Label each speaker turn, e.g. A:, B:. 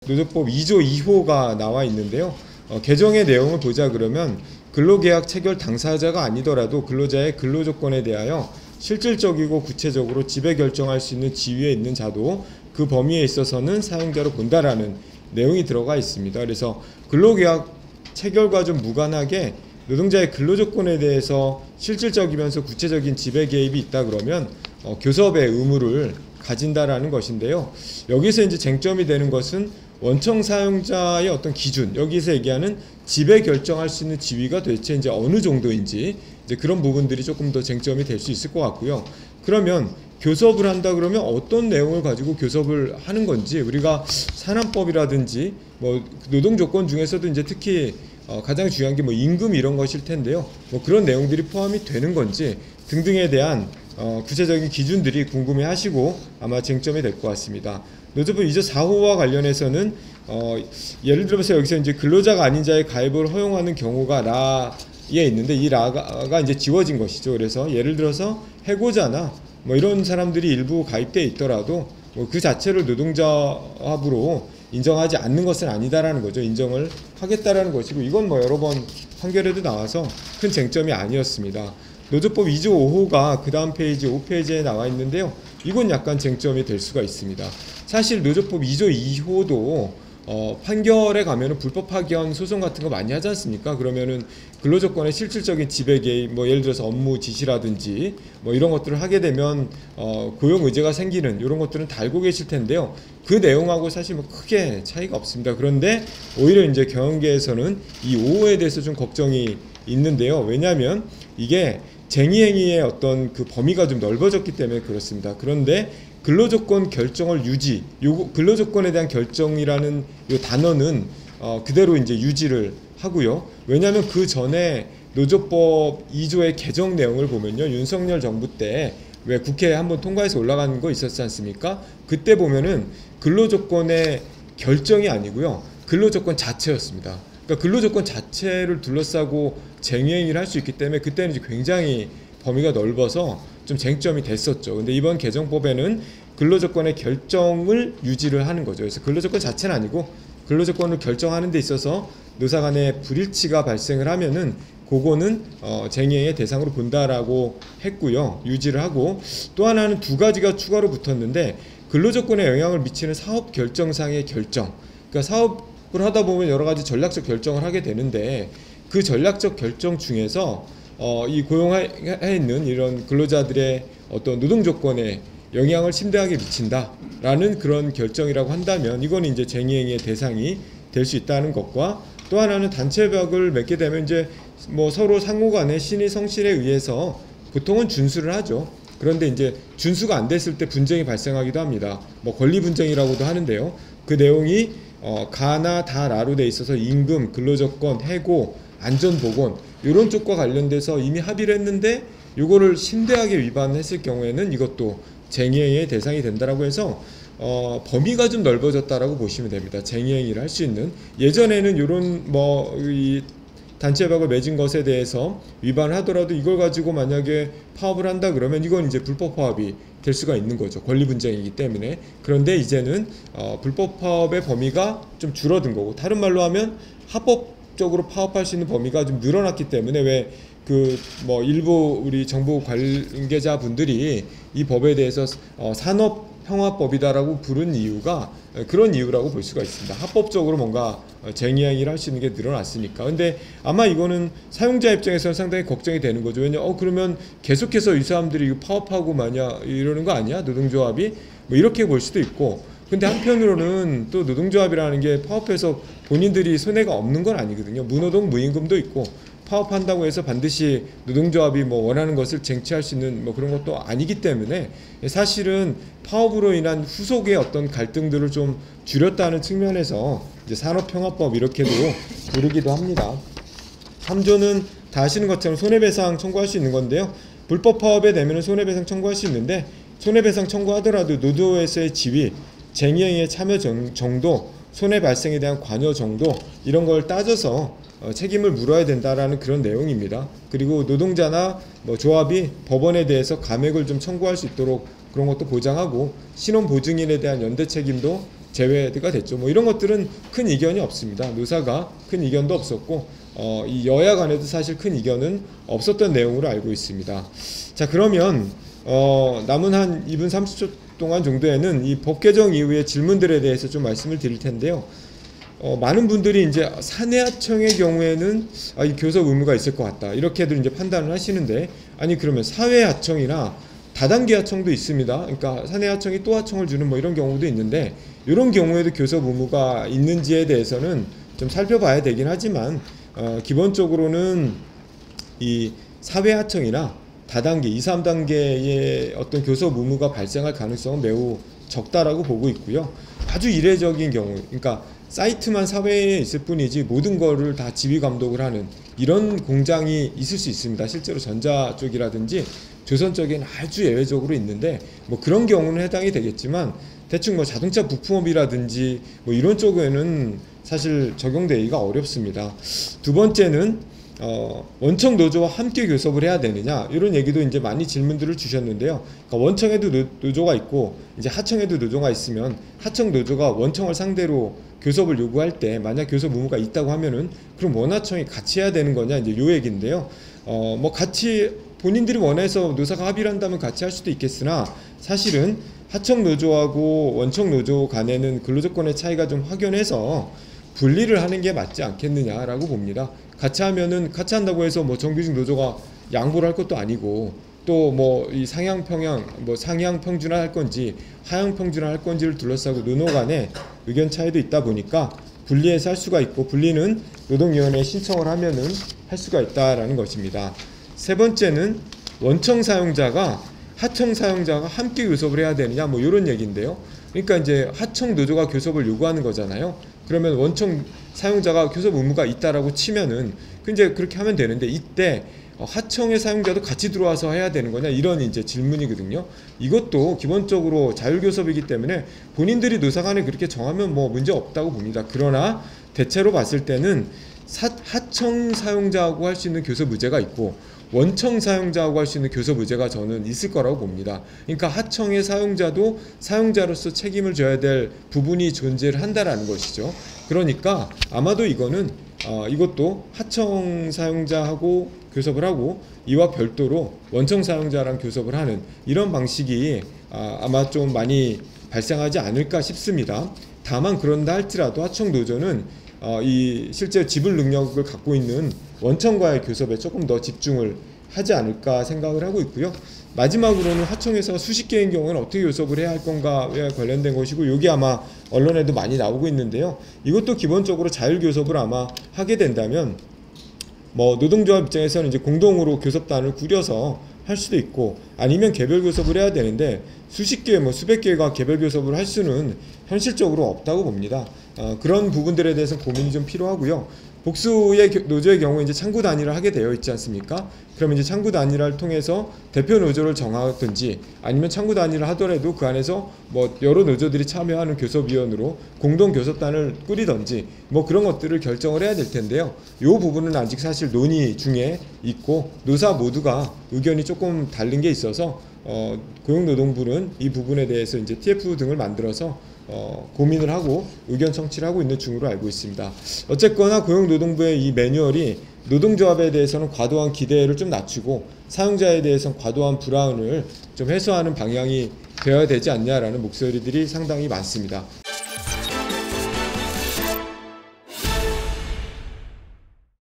A: 노조법 2조 2호가 나와 있는데요. 개정의 내용을 보자 그러면 근로계약 체결 당사자가 아니더라도 근로자의 근로조건에 대하여 실질적이고 구체적으로 지배 결정할 수 있는 지위에 있는 자도 그 범위에 있어서는 사용자로 본다라는 내용이 들어가 있습니다. 그래서 근로계약 체결과 좀 무관하게 노동자의 근로조건에 대해서 실질적이면서 구체적인 지배 개입이 있다 그러면 교섭의 의무를 가진다라는 것인데요. 여기서 이제 쟁점이 되는 것은 원청 사용자의 어떤 기준, 여기서 얘기하는 지배 결정할 수 있는 지위가 도대체 이제 어느 정도인지 이제 그런 부분들이 조금 더 쟁점이 될 수 있을 것 같고요. 그러면 교섭을 한다 그러면 어떤 내용을 가지고 교섭을 하는 건지, 우리가 산안법이라든지 뭐 노동조건 중에서도 이제 특히 가장 중요한 게 뭐 임금 이런 것일 텐데요. 뭐 그런 내용들이 포함이 되는 건지 등등에 대한 구체적인 기준들이 궁금해하시고 아마 쟁점이 될 것 같습니다. 노조법 2조 4호와 관련해서는 예를 들어서 여기서 이제 근로자가 아닌 자의 가입을 허용하는 경우가 라에 있는데 이 라가 이제 지워진 것이죠. 그래서 예를 들어서 해고자나 뭐 이런 사람들이 일부 가입돼 있더라도 뭐 그 자체를 노동자합으로 인정하지 않는 것은 아니다라는 거죠. 인정을 하겠다라는 것이고, 이건 뭐 여러 번 판결에도 나와서 큰 쟁점이 아니었습니다. 노조법 2조 5호가 그 다음 페이지 5페이지에 나와 있는데요. 이건 약간 쟁점이 될 수가 있습니다. 사실 노조법 2조 2호도 판결에 가면은 불법 파견 소송 같은 거 많이 하지 않습니까? 그러면은 근로조건의 실질적인 지배 개입, 뭐 예를 들어서 업무 지시라든지 뭐 이런 것들을 하게 되면 고용 의제가 생기는 이런 것들은 다 알고 계실 텐데요. 그 내용하고 사실 뭐 크게 차이가 없습니다. 그런데 오히려 이제 경영계에서는 이 5호에 대해서 좀 걱정이 있는데요. 왜냐하면 이게 쟁의행위의 어떤 그 범위가 좀 넓어졌기 때문에 그렇습니다. 그런데 근로조건 결정을 유지, 요 근로조건에 대한 결정이라는 요 단어는 그대로 이제 유지를 하고요. 왜냐하면 그 전에 노조법 2조의 개정 내용을 보면요, 윤석열 정부 때 왜 국회에 한번 통과해서 올라가는 거 있었지 않습니까? 그때 보면은 근로조건의 결정이 아니고요, 근로조건 자체였습니다. 그러니까 근로조건 자체를 둘러싸고 쟁의행위를 할 수 있기 때문에 그때는 이제 굉장히 범위가 넓어서 좀 쟁점이 됐었죠. 근데 이번 개정법에는 근로조건의 결정을 유지를 하는 거죠. 그래서 근로조건 자체는 아니고 근로조건을 결정하는 데 있어서 노사 간의 불일치가 발생을 하면은 그거는 쟁의의 대상으로 본다라고 했고요. 유지를 하고, 또 하나는 두 가지가 추가로 붙었는데 근로조건에 영향을 미치는 사업 결정상의 결정. 그러니까 사업을 하다 보면 여러 가지 전략적 결정을 하게 되는데 그 전략적 결정 중에서 이 고용해 있는 이런 근로자들의 어떤 노동 조건에 영향을 심대하게 미친다라는 그런 결정이라고 한다면 이건 이제 쟁의행위의 대상이 될 수 있다는 것과, 또 하나는 단체협약을 맺게 되면 이제 뭐 서로 상호간의 신의 성실에 의해서 보통은 준수를 하죠. 그런데 이제 준수가 안 됐을 때 분쟁이 발생하기도 합니다. 뭐 권리 분쟁이라고도 하는데요. 그 내용이 가나 다라로 돼 있어서 임금, 근로조건, 해고, 안전보건 이런 쪽과 관련돼서 이미 합의를 했는데 이거를 심대하게 위반했을 경우에는 이것도 쟁의행위의 대상이 된다라고 해서 범위가 좀 넓어졌다라고 보시면 됩니다. 쟁의행위를 할 수 있는, 예전에는 이런 이 단체협약을 맺은 것에 대해서 위반을 하더라도 이걸 가지고 만약에 파업을 한다 그러면 이건 이제 불법 파업이 될 수가 있는 거죠. 권리 분쟁이기 때문에. 그런데 이제는 불법 파업의 범위가 좀 줄어든 거고, 다른 말로 하면 합법적으로 파업할 수 있는 범위가 좀 늘어났기 때문에 왜 일부 우리 정부 관계자분들이 이 법에 대해서 산업평화법이다라고 부른 이유가 그런 이유라고 볼 수가 있습니다. 합법적으로 뭔가 쟁의행위를 할 수 있는 게 늘어났으니까. 근데 아마 이거는 사용자 입장에서는 상당히 걱정이 되는 거죠. 왜냐 그러면 계속해서 이 사람들이 이거 파업하고 마냐 이러는 거 아니야? 노동조합이? 뭐 이렇게 볼 수도 있고. 근데 한편으로는 또 노동조합이라는 게 파업해서 본인들이 손해가 없는 건 아니거든요. 무노동 무임금도 있고, 파업한다고 해서 반드시 노동조합이 뭐 원하는 것을 쟁취할 수 있는 뭐 그런 것도 아니기 때문에 사실은 파업으로 인한 후속의 어떤 갈등들을 좀 줄였다는 측면에서 이제 산업평화법 이렇게도 부르기도 합니다. 3조는 다 아시는 것처럼 손해배상 청구할 수 있는 건데요. 불법 파업에 되면 손해배상 청구할 수 있는데, 손해배상 청구하더라도 노조에서의 지위, 쟁의행위의 참여 정도, 손해 발생에 대한 관여 정도 이런 걸 따져서 책임을 물어야 된다라는 그런 내용입니다. 그리고 노동자나 뭐 조합이 법원에 대해서 감액을 좀 청구할 수 있도록 그런 것도 보장하고, 신원보증인에 대한 연대 책임도 제외가 됐죠. 뭐 이런 것들은 큰 이견이 없습니다. 노사가 큰 이견도 없었고 이 여야 간에도 사실 큰 이견은 없었던 내용으로 알고 있습니다. 자, 그러면 남은 한 2분 30초 동안 정도에는 이 법 개정 이후의 질문들에 대해서 좀 말씀을 드릴 텐데요. 많은 분들이 이제 사내하청의 경우에는 이 교섭 의무가 있을 것 같다, 이렇게들 이제 판단을 하시는데, 아니 그러면 사회하청이나 다단계 하청도 있습니다. 그러니까 사내하청이 또 하청을 주는 뭐 이런 경우도 있는데, 이런 경우에도 교섭 의무가 있는지에 대해서는 좀 살펴봐야 되긴 하지만 기본적으로는 이 사회하청이나 다단계 2, 3단계의 어떤 교섭 의무가 발생할 가능성은 매우 적다라고 보고 있고요. 아주 이례적인 경우, 그러니까 사이트만 사회에 있을 뿐이지 모든 거를 다 지휘 감독을 하는 이런 공장이 있을 수 있습니다. 실제로 전자 쪽이라든지 조선 쪽에는 아주 예외적으로 있는데, 뭐 그런 경우는 해당이 되겠지만 대충 뭐 자동차 부품업이라든지 뭐 이런 쪽에는 사실 적용되기가 어렵습니다. 두 번째는 원청 노조와 함께 교섭을 해야 되느냐, 이런 얘기도 이제 많이 질문들을 주셨는데요. 그러니까 원청에도 노조가 있고 이제 하청에도 노조가 있으면 하청 노조가 원청을 상대로 교섭을 요구할 때 만약 교섭 의무가 있다고 하면은 그럼 원하청이 같이 해야 되는 거냐, 이제 요 얘기인데요. 뭐 같이 본인들이 원해서 노사가 합의를 한다면 같이 할 수도 있겠으나, 사실은 하청 노조하고 원청 노조 간에는 근로조건의 차이가 좀 확연해서 분리를 하는 게 맞지 않겠느냐라고 봅니다. 같이 하면은 같이 한다고 해서 뭐 정규직 노조가 양보를 할 것도 아니고, 또 뭐 이 상향 평양 뭐 상향 평준화 할 건지 하향 평준화 할 건지를 둘러싸고 노노 간에 의견 차이도 있다 보니까 분리해서 할 수가 있고, 분리는 노동위원회에 신청을 하면은 할 수가 있다라는 것입니다. 세 번째는 원청 사용자가 하청 사용자가 함께 교섭을 해야 되느냐, 뭐 이런 얘기인데요. 그러니까 이제 하청 노조가 교섭을 요구하는 거잖아요. 그러면 원청 사용자가 교섭 의무가 있다라고 치면은 이제 그렇게 하면 되는데, 이때 하청의 사용자도 같이 들어와서 해야 되는 거냐, 이런 이제 질문이거든요. 이것도 기본적으로 자율교섭이기 때문에 본인들이 노사 간에 그렇게 정하면 뭐 문제 없다고 봅니다. 그러나 대체로 봤을 때는 하청 사용자하고 할 수 있는 교섭 의제가 있고 원청 사용자하고 할 수 있는 교섭 의제가 저는 있을 거라고 봅니다. 그러니까 하청의 사용자도 사용자로서 책임을 져야 될 부분이 존재를 한다라는 것이죠. 그러니까 아마도 이거는 이것도 하청 사용자하고 교섭을 하고 이와 별도로 원청 사용자랑 교섭을 하는 이런 방식이 아마 좀 많이 발생하지 않을까 싶습니다. 다만 그런다 할지라도 하청 노조는 이 실제 지불 능력을 갖고 있는 원청과의 교섭에 조금 더 집중을 하지 않을까 생각을 하고 있고요. 마지막으로는 하청에서 수십 개인 경우는 어떻게 교섭을 해야 할 건가에 관련된 것이고, 이게 아마 언론에도 많이 나오고 있는데요. 이것도 기본적으로 자율교섭을 아마 하게 된다면 뭐 노동조합 입장에서는 이제 공동으로 교섭단을 꾸려서 할 수도 있고, 아니면 개별 교섭을 해야 되는데 수십 개, 뭐 수백 개가 개별 교섭을 할 수는 현실적으로 없다고 봅니다. 그런 부분들에 대해서 고민이 좀 필요하고요. 복수의 노조의 경우에 이제 창구 단일화를 하게 되어 있지 않습니까? 그러면 이제 창구 단일화를 통해서 대표 노조를 정하든지, 아니면 창구 단일화 하더라도 그 안에서 뭐 여러 노조들이 참여하는 교섭위원으로 공동 교섭단을 꾸리든지 뭐 그런 것들을 결정을 해야 될 텐데요. 이 부분은 아직 사실 논의 중에 있고, 노사 모두가 의견이 조금 다른 게 있어서 고용노동부는 이 부분에 대해서 이제 TF 등을 만들어서 고민을 하고 의견 청취를 하고 있는 중으로 알고 있습니다. 어쨌거나 고용노동부의 이 매뉴얼이 노동조합에 대해서는 과도한 기대를 좀 낮추고 사용자에 대해서는 과도한 불안을 좀 해소하는 방향이 되어야 되지 않냐라는 목소리들이 상당히 많습니다.